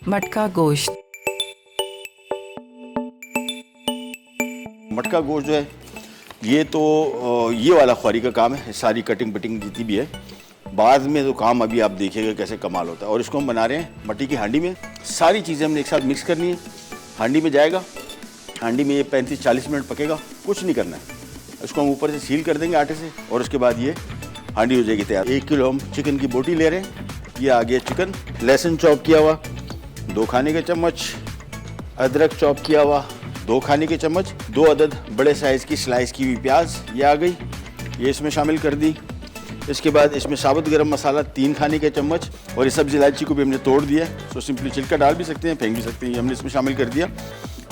मटका गोश्त। मटका गोश्त जो है ये तो ये वाला ख्वारी का काम है। सारी कटिंग बटिंग जितनी भी है, बाद में तो काम अभी आप देखिएगा कैसे कमाल होता है। और इसको हम बना रहे हैं मट्टी की हांडी में। सारी चीज़ें हमने एक साथ मिक्स करनी है। हांडी में जाएगा, हांडी में ये 35-40 मिनट पकेगा। कुछ नहीं करना है, इसको हम ऊपर से सील कर देंगे आटे से और उसके बाद ये हांडी हो जाएगी तैयार। 1 किलो हम चिकन की बोटी ले रहे हैं। ये आ गया चिकन। लहसुन चॉप किया हुआ 2 खाने के चम्मच, अदरक चॉप किया हुआ 2 खाने के चम्मच, 2 अदद बड़े साइज़ की स्लाइस की हुई प्याज ये आ गई, ये इसमें शामिल कर दी। इसके बाद इसमें साबुत गरम मसाला 3 खाने के चम्मच और ये सब्ज़ी इलायची को भी हमने तोड़ दिया है। सो सिंपली छिलका डाल भी सकते हैं, फेंक भी सकते हैं। ये हमने इसमें शामिल कर दिया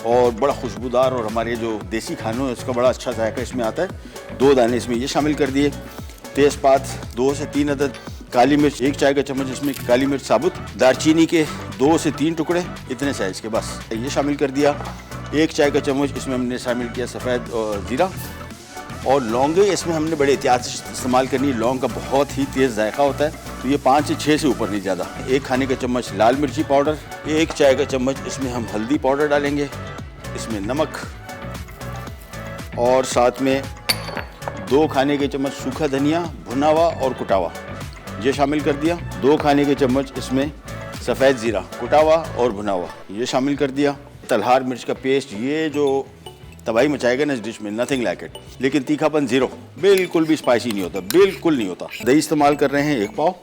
और बड़ा खुशबूदार और हमारे जो देसी खानों है उसका बड़ा अच्छा जायका इसमें आता है। 2 दाने इसमें ये शामिल कर दिए। तेज़पात 2 से 3 अदद, काली मिर्च 1 चाय का चम्मच इसमें काली मिर्च साबुत, दालचीनी के 2 से 3 टुकड़े इतने साइज़ के बस ये शामिल कर दिया। 1 चाय का चम्मच इसमें हमने शामिल किया सफ़ेद ज़ीरा और लौंगे इसमें हमने बड़े एहतियात से इस्तेमाल करनी है। लौंग का बहुत ही तेज़ जायका होता है, तो ये 5 से 6 से ऊपर नहीं ज़्यादा। 1 खाने का चम्मच लाल मिर्ची पाउडर, 1 चाय का चम्मच इसमें हम हल्दी पाउडर डालेंगे, इसमें नमक और साथ में 2 खाने के चम्मच सूखा धनिया भुना हुआ और कुटा हुआ ये शामिल कर दिया। 2 खाने के चम्मच इसमें सफ़ेद ज़ीरा कुटा हुआ और भुना हुआ ये शामिल कर दिया। तलहार मिर्च का पेस्ट, ये जो तबाही मचाएगा ना इस डिश में, नथिंग लाइक इट। लेकिन तीखापन 0, बिल्कुल भी स्पाइसी नहीं होता, बिल्कुल नहीं होता। दही इस्तेमाल कर रहे हैं 1 पाव,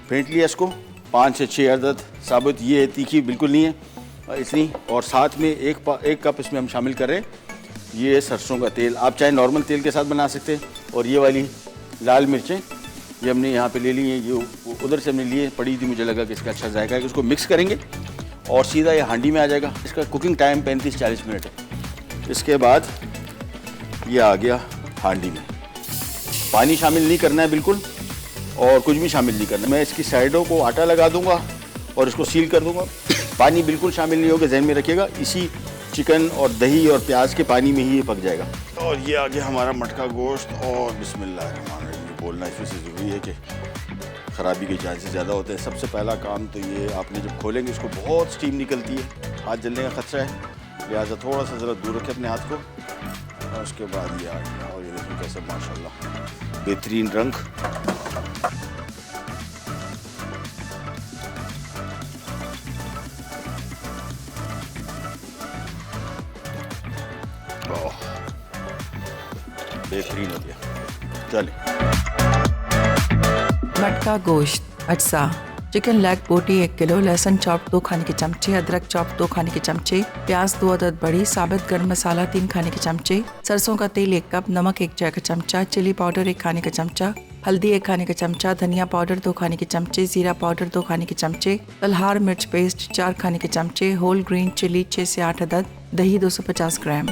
फेंट लिया इसको। 5 से 6 अदद साबुत, ये तीखी बिल्कुल नहीं है इतनी। और साथ में 1 कप इसमें हम शामिल कर रहे हैं ये सरसों का तेल। आप चाहे नॉर्मल तेल के साथ बना सकते हैं। और ये वाली लाल मिर्चें ये हमने यहाँ पे ले ली हैं, ये उधर से हमने लिए पड़ी थी, मुझे लगा कि इसका अच्छा जायका है। उसको मिक्स करेंगे और सीधा ये हांडी में आ जाएगा। इसका कुकिंग टाइम 35-40 मिनट है। इसके बाद ये आ गया हांडी में। पानी शामिल नहीं करना है बिल्कुल, और कुछ भी शामिल नहीं करना। मैं इसकी साइडों को आटा लगा दूंगा और इसको सील कर दूंगा। पानी बिल्कुल शामिल नहीं होगा, जहन में रखिएगा। इसी चिकन और दही और प्याज के पानी में ही ये पक जाएगा। और ये आ गया हमारा मटका गोश्त। और बिस्मिल्लाह बोलना इसमें से ज़रूरी है कि ख़राबी के चांसेस ज़्यादा होते हैं। सबसे पहला काम तो ये, आपने जब खोलेंगे इसको बहुत स्टीम निकलती है, हाथ जलने का खतरा है, लिहाजा थोड़ा सा ज़रा दूर रखें अपने हाथ को। और उसके बाद ये आ गया और ये देखिए कैसे माशाल्लाह बेहतरीन रंग। बेहतरीन हो गया। चलिए, मटका गोश्त अज्जा। चिकन लेग बोटी 1 किलो, लहसुन चॉप 2 खाने के चमचे, अदरक चॉप 2 खाने के चमचे, प्याज 2 अदद बड़ी, साबुत गरम मसाला 3 खाने के चमचे, सरसों का तेल 1 कप, नमक 1 चाय का चमचा, चिली पाउडर 1 खाने का चमचा, हल्दी 1 खाने का चमचा, धनिया पाउडर 2 खाने के चमचे, जीरा पाउडर 2 खाने के चमचे, तलहार मिर्च पेस्ट 4 खाने के चमचे, होल ग्रीन चिली 6 से 8 अदद, दही 250 ग्राम।